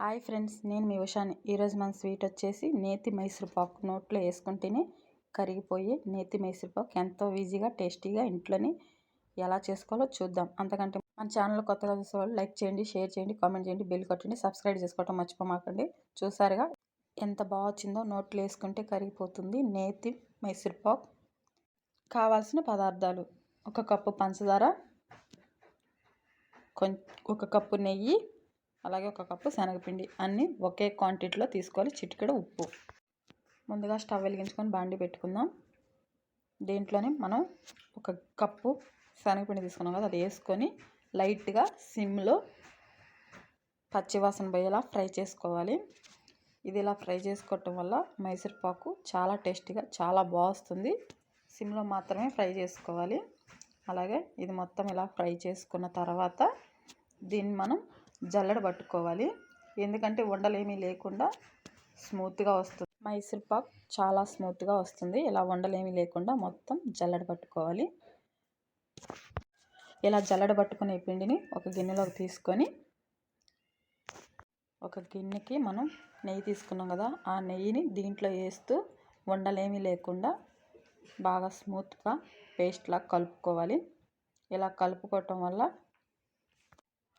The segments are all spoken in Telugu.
హాయ్ ఫ్రెండ్స్, నేను మీ ఉషాని. ఈరోజు మన స్వీట్ వచ్చేసి నేతి మైసూర్ పాక్. నోట్లో వేసుకుంటేనే కరిగిపోయి నేతి మైసూర్ పాక్ ఎంతో ఈజీగా టేస్టీగా ఇంట్లోనే ఎలా చేసుకోవాలో చూద్దాం. అంతకంటే మన ఛానల్ కొత్తగా చూసేవాళ్ళు లైక్ చేయండి, షేర్ చేయండి, కామెంట్ చేయండి, బెల్ కొట్టండి, సబ్స్క్రైబ్ చేసుకోవటం మర్చిపోమాకండి. చూసారుగా ఎంత బాగా వచ్చిందో. నోట్లో వేసుకుంటే కరిగిపోతుంది నేతి మైసూర్ పాక్. కావాల్సిన పదార్థాలు: 1 కప్పు పంచదార, ఒక కప్పు నెయ్యి, అలాగే 1 కప్పు శనగపిండి. అన్నీ ఒకే క్వాంటిటీలో తీసుకోవాలి. చిటికెడు ఉప్పు. ముందుగా స్టవ్ వెలిగించుకొని బాండి పెట్టుకుందాం. దీంట్లోనే మనం 1 కప్పు శనగపిండి తీసుకున్నాం కదా, అది వేసుకొని లైట్గా సిమ్లో పచ్చివాసన పోయేలా ఫ్రై చేసుకోవాలి. ఇది ఇలా ఫ్రై చేసుకోవటం వల్ల మైసూర్ పాకు చాలా టేస్టీగా చాలా బాగుంది. సిమ్లో మాత్రమే ఫ్రై చేసుకోవాలి. అలాగే ఇది మొత్తం ఇలా ఫ్రై చేసుకున్న తర్వాత దీన్ని మనం జల్లెడ పట్టుకోవాలి. ఎందుకంటే ఉండలేమీ లేకుండా స్మూత్గా వస్తుంది. మైసూర్ పాక్ చాలా స్మూత్గా వస్తుంది. ఇలా ఉండలేమీ లేకుండా మొత్తం జల్లెడ పట్టుకోవాలి. ఇలా జల్లెడ పట్టుకునే పిండిని ఒక గిన్నెలోకి తీసుకొని, ఒక గిన్నెకి మనం నెయ్యి తీసుకున్నాం కదా, ఆ నెయ్యిని దీంట్లో వేస్తూ ఉండలేమీ లేకుండా బాగా స్మూత్గా పేస్ట్లా కలుపుకోవాలి. ఇలా కలుపుకోవటం వల్ల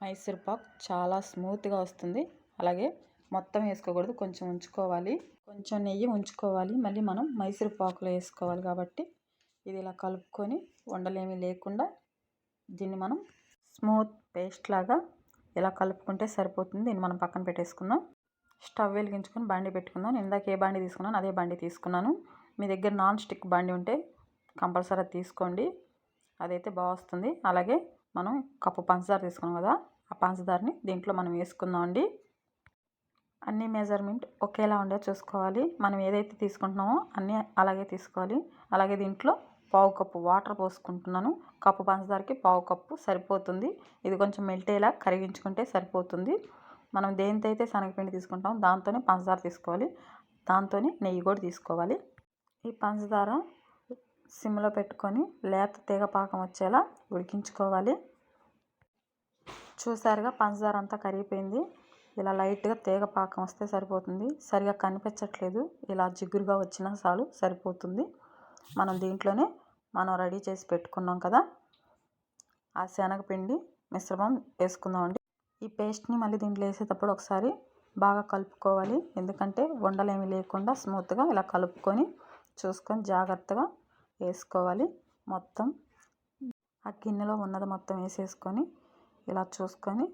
మైసూర్ పాక్ చాలా స్మూత్గా వస్తుంది. అలాగే మొత్తం వేసుకోకూడదు, కొంచెం ఉంచుకోవాలి. కొంచెం నెయ్యి ఉంచుకోవాలి. మళ్ళీ మనం మైసూర్ పాకులో వేసుకోవాలి కాబట్టి ఇది ఇలా కలుపుకొని ఉండలేమీ లేకుండా దీన్ని మనం స్మూత్ పేస్ట్ లాగా ఇలా కలుపుకుంటే సరిపోతుంది. దీన్ని మనం పక్కన పెట్టేసుకుందాం. స్టవ్ వెలిగించుకొని బాండి పెట్టుకుందాం. నేను ఇందాక ఏ బాండి తీసుకున్నాను అదే బాండి తీసుకున్నాను. మీ దగ్గర నాన్ స్టిక్ బాండి ఉంటే కంపల్సరీ తీసుకోండి, అదైతే బాగా వస్తుంది. అలాగే మనం కప్పు పంచదార తీసుకున్నాం కదా, ఆ పంచదారని దీంట్లో మనం వేసుకుందాం అండి. అన్ని మెజర్మెంట్ ఒకేలా ఉండే చూసుకోవాలి. మనం ఏదైతే తీసుకుంటున్నామో అన్నీ అలాగే తీసుకోవాలి. అలాగే దీంట్లో 1/4 కప్పు వాటర్ పోసుకుంటున్నాను. కప్పు పంచదారకి 1/4 కప్పు సరిపోతుంది. ఇది కొంచెం మెల్టేలా కరిగించుకుంటే సరిపోతుంది. మనం దేనితో అయితే శనగపిండి తీసుకుంటామో దాంతోనే పంచదార తీసుకోవాలి, దాంతోనే నెయ్యి కూడా తీసుకోవాలి. ఈ పంచదార సిమ్లో పెట్టుకొని లేత తీగ పాకం వచ్చేలా ఉడికించుకోవాలి. చూసారుగా పంచదార అంతా కరిగిపోయింది. ఇలా లైట్గా తీగ పాకం వస్తే సరిపోతుంది. సరిగా కనిపించట్లేదు, ఇలా జిగురుగా వచ్చినా చాలు సరిపోతుంది. మనం దీంట్లోనే మనం రెడీ చేసి పెట్టుకున్నాం కదా ఆ శనగపిండి మిశ్రమం వేసుకుందామండి. ఈ పేస్ట్ని మళ్ళీ దీంట్లో వేసేటప్పుడు ఒకసారి బాగా కలుపుకోవాలి. ఎందుకంటే ఉండలేమి లేకుండా స్మూత్గా ఇలా కలుపుకొని చూసుకొని జాగ్రత్తగా వేసుకోవాలి. మొత్తం ఆ గిన్నెలో ఉన్నది మొత్తం వేసేసుకొని ఇలా చూసుకొని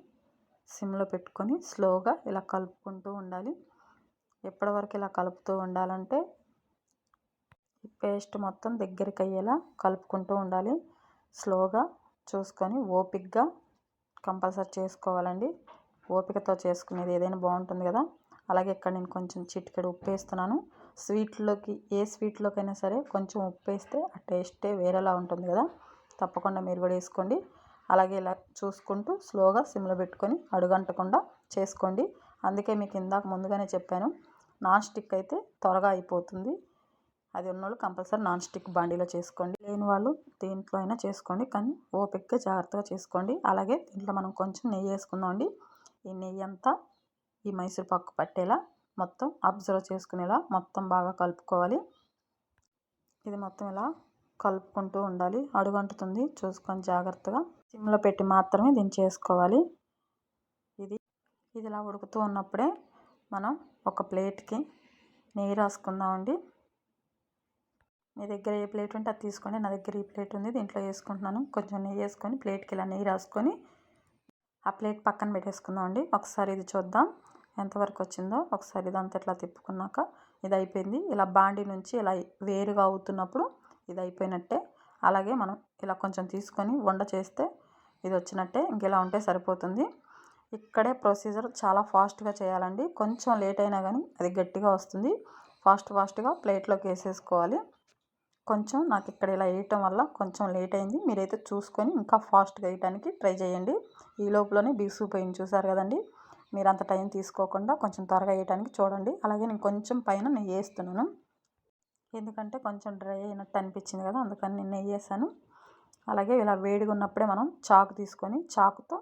సిమ్లో పెట్టుకొని స్లోగా ఇలా కలుపుకుంటూ ఉండాలి. ఎప్పటివరకు ఇలా కలుపుతూ ఉండాలంటే ఈ పేస్ట్ మొత్తం దగ్గరికి అయ్యేలా కలుపుకుంటూ ఉండాలి. స్లోగా చూసుకొని ఓపికగా కంపల్సరీ చేసుకోవాలండి. ఓపికతో చేసుకునేది ఏదైనా బాగుంటుంది కదా. అలాగే ఇక్కడ నేను కొంచెం చిటికెడు ఉప్పు వేస్తున్నాను. స్వీట్లోకి ఏ స్వీట్లోకైనా సరే కొంచెం ఉప్పు వేస్తే ఆ టేస్టే వేరేలా ఉంటుంది కదా, తప్పకుండా మీరు కూడా వేసుకోండి. అలాగే ఇలా చూసుకుంటూ స్లోగా సిమ్లో పెట్టుకొని అడుగంటకుండా చేసుకోండి. అందుకే మీకు ఇందాక ముందుగానే చెప్పాను, నాన్ స్టిక్ అయితే త్వరగా అయిపోతుంది. అది ఉన్నోళ్ళు కంపల్సరీ నాన్ స్టిక్ బాండీలో చేసుకోండి. లేని వాళ్ళు దేంట్లో అయినా చేసుకోండి, కానీ ఓపికగా జాగ్రత్తగా చేసుకోండి. అలాగే దీంట్లో మనం కొంచెం నెయ్యి వేసుకుందాం అండి. ఈ నెయ్యి అంతా ఈ మైసూర్ పాకు పట్టేలా మొత్తం అబ్జర్వ్ చేసుకునేలా మొత్తం బాగా కలుపుకోవాలి. ఇది మొత్తం ఇలా కలుపుకుంటూ ఉండాలి. అడుగంటుతుంది, చూసుకొని జాగ్రత్తగా సిమ్లో పెట్టి మాత్రమే దీన్ని చేసుకోవాలి. ఇది ఇలా ఉడుకుతూ ఉన్నప్పుడే మనం ఒక ప్లేట్కి నెయ్యి రాసుకుందామండి. మీ దగ్గర ఏ ప్లేట్ ఉంటే అది తీసుకోండి. నా దగ్గర ఈ ప్లేట్ ఉంది, దీంట్లో వేసుకుంటున్నాను. కొంచెం నెయ్యి వేసుకొని ప్లేట్కి ఇలా నెయ్యి రాసుకొని ఆ ప్లేట్ పక్కన పెట్టేసుకుందామండి. ఒకసారి ఇది చూద్దాం ఎంతవరకు వచ్చిందో. ఒకసారి ఇదంతా ఇట్లా తిప్పుకున్నాక ఇది అయిపోయింది. ఇలా బాండి నుంచి ఇలా వేరుగా అవుతున్నప్పుడు ఇది అయిపోయినట్టే. అలాగే మనం ఇలా కొంచెం తీసుకొని వండ చేస్తే ఇది వచ్చినట్టే. ఇంకెలా ఉంటే సరిపోతుంది. ఇక్కడే ప్రొసీజర్ చాలా ఫాస్ట్గా చేయాలండి. కొంచెం లేట్ అయినా కానీ అది గట్టిగా వస్తుంది. ఫాస్ట్గా ప్లేట్లోకి వేసేసుకోవాలి. కొంచెం నాకు ఇక్కడ ఇలా వేయటం వల్ల కొంచెం లేట్ అయింది. మీరైతే చూసుకొని ఇంకా ఫాస్ట్గా వేయడానికి ట్రై చేయండి. ఈ లోపలనే బిగుసిపోయింది, చూసారు కదండి. మీరు అంత టైం తీసుకోకుండా కొంచెం త్వరగా వేయడానికి చూడండి. అలాగే నేను కొంచెం పైన నెయ్యి వేస్తున్నాను, ఎందుకంటే కొంచెం డ్రై అయినట్టు అనిపించింది కదా, అందుకని నేను నెయ్యి వేసాను. అలాగే ఇలా వేడిగా ఉన్నప్పుడే మనం చాకు తీసుకొని చాకుతో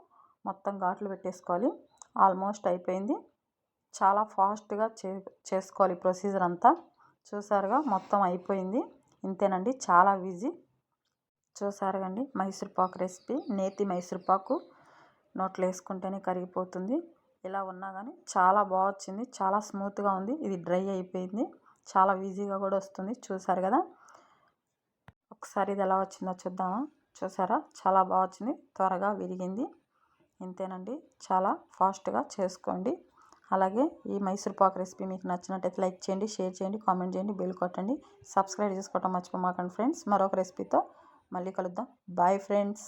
మొత్తం ఘాట్లు పెట్టేసుకోవాలి. ఆల్మోస్ట్ అయిపోయింది. చాలా ఫాస్ట్గా చేసుకోవాలి ప్రొసీజర్ అంతా. చూసారుగా మొత్తం అయిపోయింది. ఇంతేనండి, చాలా ఈజీ. చూసారుగా అండి మైసూర్ పాకు రెసిపీ. నేతి మైసూర్ పాకు నోట్లో వేసుకుంటేనే కరిగిపోతుంది. ఇలా ఉన్నా కానీ చాలా బాగా వచ్చింది, చాలా స్మూత్గా ఉంది. ఇది డ్రై అయిపోయింది, చాలా ఈజీగా కూడా వస్తుంది. చూసారు కదా, ఒకసారి ఇది ఎలా వచ్చిందో చూద్దామా. చూసారా, చాలా బాగా వచ్చింది, త్వరగా విరిగింది. ఇంతేనండి, చాలా ఫాస్ట్గా చేసుకోండి. అలాగే ఈ మైసూర్ పాకు రెసిపీ మీకు నచ్చినట్టయితే లైక్ చేయండి, షేర్ చేయండి, కామెంట్ చేయండి, బెల్ కొట్టండి, సబ్స్క్రైబ్ చేసుకోవటం మర్చిపోమాకండి ఫ్రెండ్స్. మరొక రెసిపీతో మళ్ళీ కలుద్దాం. Bye friends.